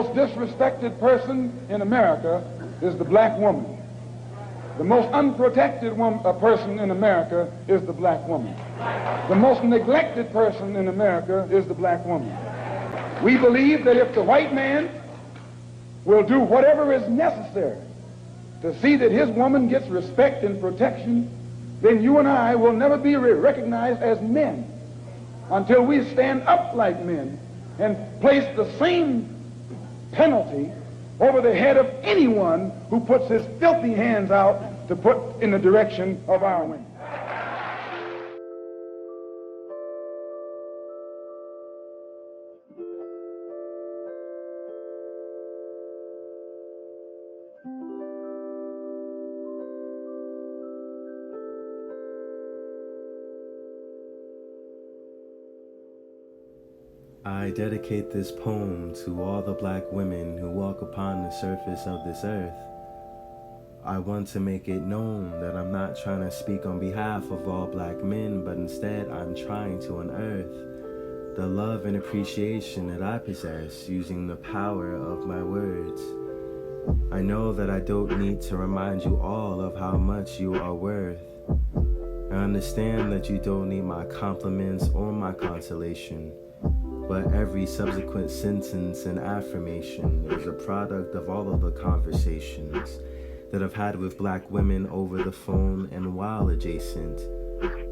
The most disrespected person in America is the black woman. The most unprotected person in America is the black woman. The most neglected person in America is the black woman. We believe that if the white man will do whatever is necessary to see that his woman gets respect and protection, then you and I will never be recognized as men until we stand up like men and place the same penalty over the head of anyone who puts his filthy hands out to put in the direction of our women. I dedicate this poem to all the black women who walk upon the surface of this earth. I want to make it known that I'm not trying to speak on behalf of all black men, but instead I'm trying to unearth the love and appreciation that I possess using the power of my words. I know that I don't need to remind you all of how much you are worth. I understand that you don't need my compliments or my consolation. But every subsequent sentence and affirmation is a product of all of the conversations that I've had with black women over the phone and while adjacent.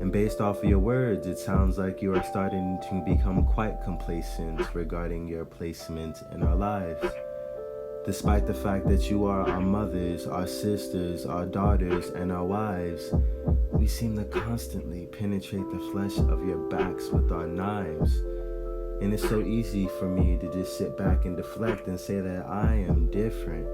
And based off of your words, it sounds like you are starting to become quite complacent regarding your placement in our lives. Despite the fact that you are our mothers, our sisters, our daughters, and our wives, we seem to constantly penetrate the flesh of your backs with our knives. And it's so easy for me to just sit back and deflect and say that I am different.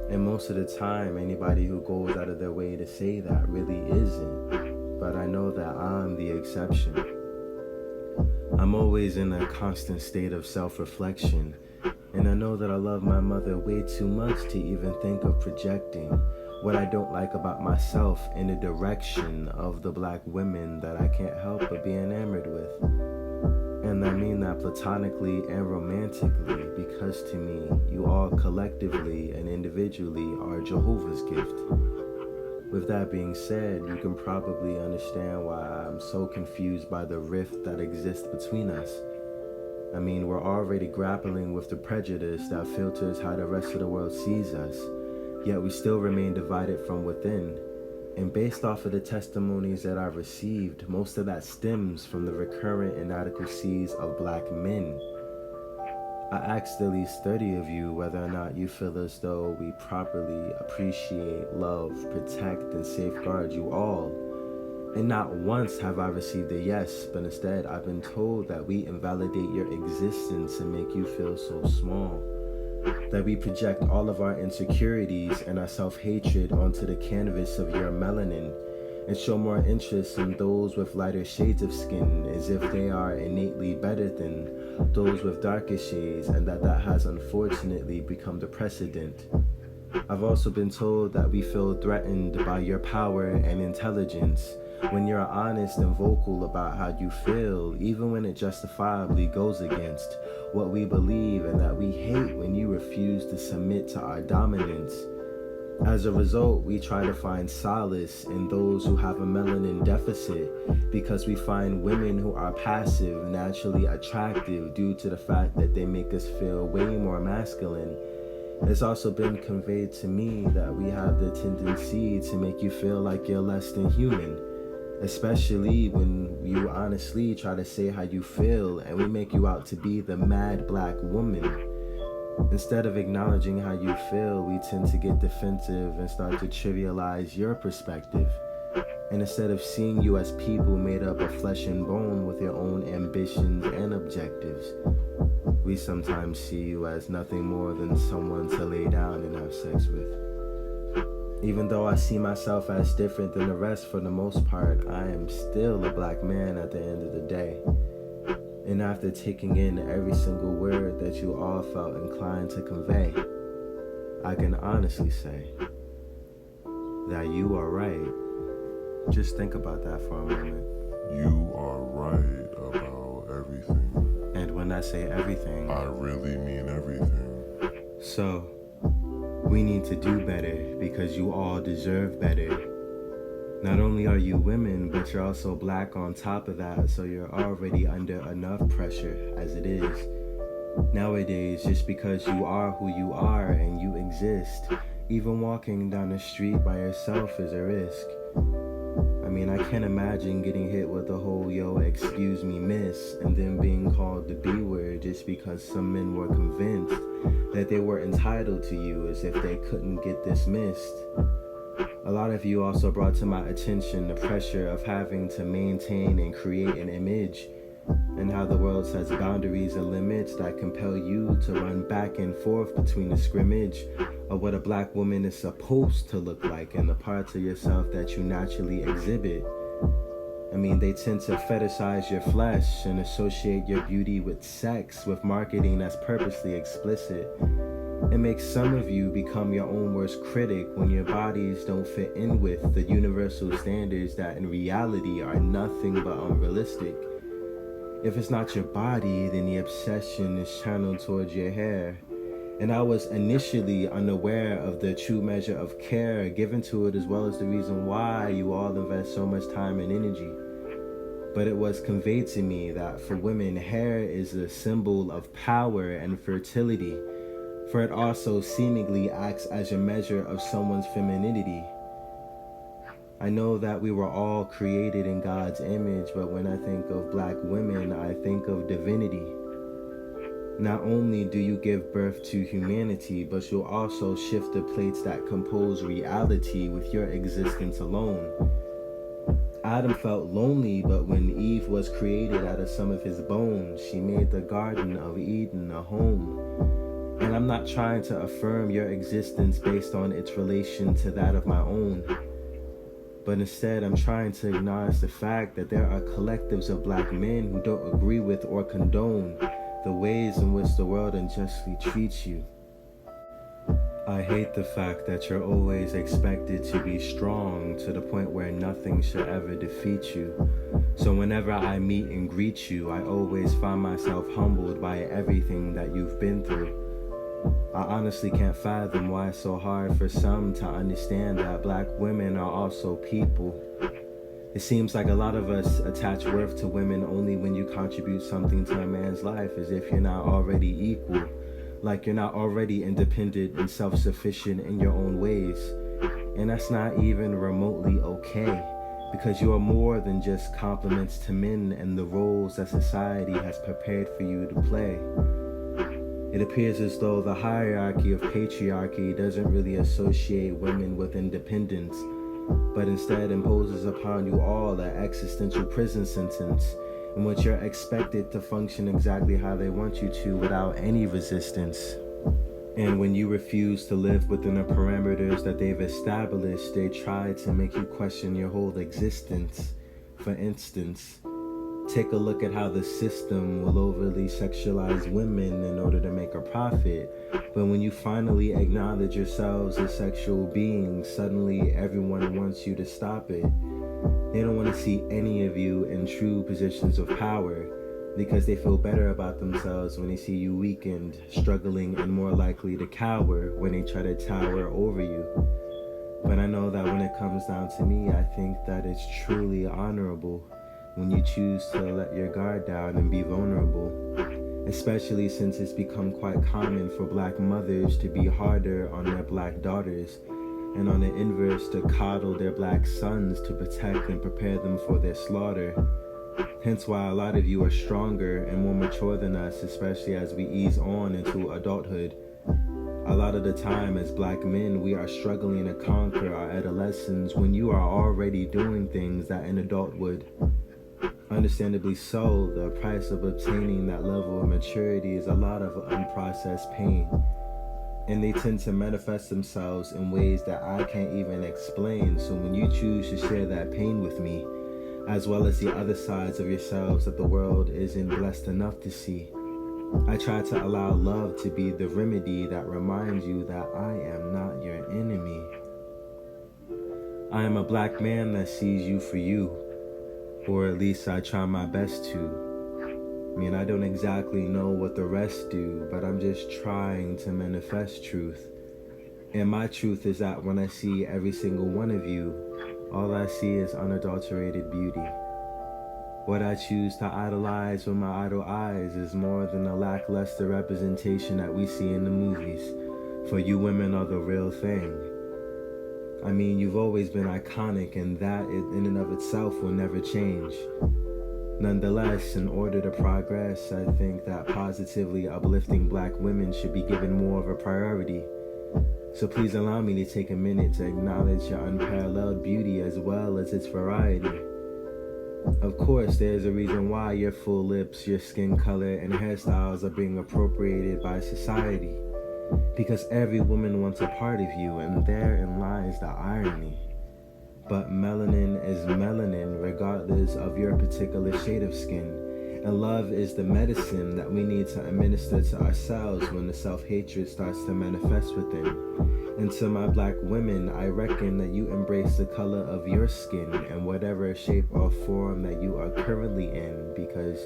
And most of the time, anybody who goes out of their way to say that really isn't. But I know that I'm the exception. I'm always in a constant state of self-reflection. And I know that I love my mother way too much to even think of projecting what I don't like about myself in the direction of the black women that I can't help but be enamored with. And I mean that platonically and romantically, because to me, you all collectively and individually are Jehovah's gift. With that being said, you can probably understand why I'm so confused by the rift that exists between us. I mean, we're already grappling with the prejudice that filters how the rest of the world sees us, yet we still remain divided from within. And based off of the testimonies that I've received, most of that stems from the recurrent inadequacies of black men. I asked at least 30 of you whether or not you feel as though we properly appreciate, love, protect, and safeguard you all. And not once have I received a yes, but instead I've been told that we invalidate your existence and make you feel so small. That we project all of our insecurities and our self-hatred onto the canvas of your melanin and show more interest in those with lighter shades of skin as if they are innately better than those with darker shades, and that has unfortunately become the precedent. I've also been told that we feel threatened by your power and intelligence when you're honest and vocal about how you feel, even when it justifiably goes against what we believe, and that we hate when you refuse to submit to our dominance. As a result, we try to find solace in those who have a melanin deficit because we find women who are passive naturally attractive due to the fact that they make us feel way more masculine. It's also been conveyed to me that we have the tendency to make you feel like you're less than human, especially when you honestly try to say how you feel and we make you out to be the mad black woman. Instead of acknowledging how you feel, we tend to get defensive and start to trivialize your perspective. And instead of seeing you as people made up of flesh and bone with your own ambitions and objectives, we sometimes see you as nothing more than someone to lay down and have sex with. Even though I see myself as different than the rest for the most part, I am still a black man at the end of the day. And after taking in every single word that you all felt inclined to convey, I can honestly say that you are right. Just think about that for a moment. You are right about everything. And when I say everything, I really mean everything. So, we need to do better because you all deserve better. Not only are you women, but you're also black on top of that, so you're already under enough pressure as it is. Nowadays, just because you are who you are and you exist, even walking down the street by yourself is a risk. I mean, I can't imagine getting hit with the whole "yo, excuse me, miss," and then being called the B word just because some men were convinced that they were entitled to you as if they couldn't get dismissed. A lot of you also brought to my attention the pressure of having to maintain and create an image, and how the world sets boundaries and limits that compel you to run back and forth between the scrimmage of what a black woman is supposed to look like and the parts of yourself that you naturally exhibit. I mean, they tend to fetishize your flesh and associate your beauty with sex, with marketing that's purposely explicit. It makes some of you become your own worst critic when your bodies don't fit in with the universal standards that in reality are nothing but unrealistic. If it's not your body, then the obsession is channeled towards your hair. And I was initially unaware of the true measure of care given to it, as well as the reason why you all invest so much time and energy. But it was conveyed to me that for women, hair is a symbol of power and fertility, for it also seemingly acts as a measure of someone's femininity. I know that we were all created in God's image, but when I think of black women, I think of divinity. Not only do you give birth to humanity, but you'll also shift the plates that compose reality with your existence alone. Adam felt lonely, but when Eve was created out of some of his bones, she made the Garden of Eden a home. And I'm not trying to affirm your existence based on its relation to that of my own, but instead I'm trying to acknowledge the fact that there are collectives of black men who don't agree with or condone the ways in which the world unjustly treats you. I hate the fact that you're always expected to be strong to the point where nothing should ever defeat you. So whenever I meet and greet you, I always find myself humbled by everything that you've been through. I honestly can't fathom why it's so hard for some to understand that black women are also people. It seems like a lot of us attach worth to women only when you contribute something to a man's life, as if you're not already equal, like you're not already independent and self-sufficient in your own ways. And that's not even remotely okay, because you are more than just compliments to men and the roles that society has prepared for you to play. It appears as though the hierarchy of patriarchy doesn't really associate women with independence, but instead imposes upon you all an existential prison sentence in which you're expected to function exactly how they want you to without any resistance. And when you refuse to live within the parameters that they've established, they try to make you question your whole existence. For instance, take a look at how the system will overly sexualize women in order to make a profit. But when you finally acknowledge yourselves as sexual beings, suddenly everyone wants you to stop it. They don't want to see any of you in true positions of power, because they feel better about themselves when they see you weakened, struggling, and more likely to cower when they try to tower over you. But I know that when it comes down to me, I think that it's truly honorable when you choose to let your guard down and be vulnerable, especially since it's become quite common for black mothers to be harder on their black daughters, and on the inverse to coddle their black sons to protect and prepare them for their slaughter. Hence why a lot of you are stronger and more mature than us, especially as we ease on into adulthood. A lot of the time as black men, we are struggling to conquer our adolescence when you are already doing things that an adult would. Understandably so, the price of obtaining that level of maturity is a lot of unprocessed pain. And they tend to manifest themselves in ways that I can't even explain. So when you choose to share that pain with me, as well as the other sides of yourselves that the world isn't blessed enough to see, I try to allow love to be the remedy that reminds you that I am not your enemy. I am a black man that sees you for you, or at least I try my best to. I mean, I don't exactly know what the rest do, but I'm just trying to manifest truth. And my truth is that when I see every single one of you, all I see is unadulterated beauty. What I choose to idolize with my idle eyes is more than the lackluster representation that we see in the movies. For you women are the real thing. I mean, you've always been iconic, and that in and of itself will never change. Nonetheless, in order to progress, I think that positively uplifting black women should be given more of a priority. So please allow me to take a minute to acknowledge your unparalleled beauty as well as its variety. Of course, there's a reason why your full lips, your skin color, and hairstyles are being appropriated by society. Because every woman wants a part of you, and therein lies the irony. But melanin is melanin regardless of your particular shade of skin. And love is the medicine that we need to administer to ourselves when the self-hatred starts to manifest within. And to my black women, I reckon that you embrace the color of your skin in whatever shape or form that you are currently in, because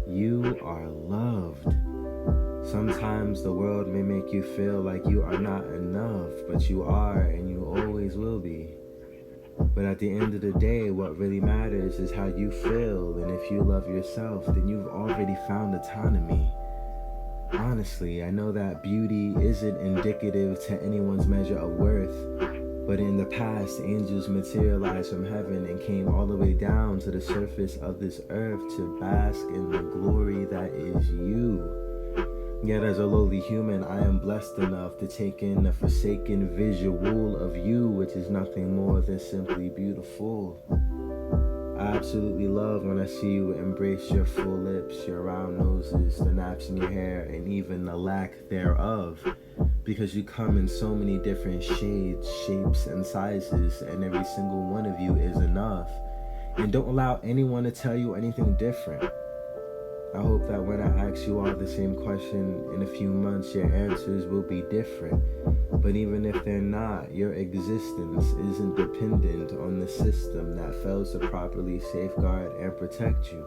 you are loved. Sometimes the world may make you feel like you are not enough, but you are, and you always will be. But at the end of the day, what really matters is how you feel, and if you love yourself, then you've already found autonomy. Honestly, I know that beauty isn't indicative to anyone's measure of worth, but in the past, angels materialized from heaven and came all the way down to the surface of this earth to bask in the glory that is you. Yet as a lowly human, I am blessed enough to take in the forsaken visual of you, which is nothing more than simply beautiful. I absolutely love when I see you embrace your full lips, your round noses, the naps in your hair, and even the lack thereof. Because you come in so many different shades, shapes, and sizes, and every single one of you is enough. And don't allow anyone to tell you anything different. I hope that when I ask you all the same question in a few months, your answers will be different. But even if they're not, your existence isn't dependent on the system that fails to properly safeguard and protect you.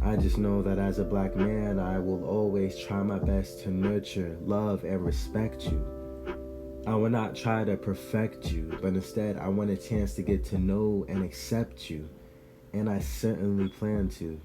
I just know that as a black man, I will always try my best to nurture, love, and respect you. I will not try to perfect you, but instead I want a chance to get to know and accept you. And I certainly plan to.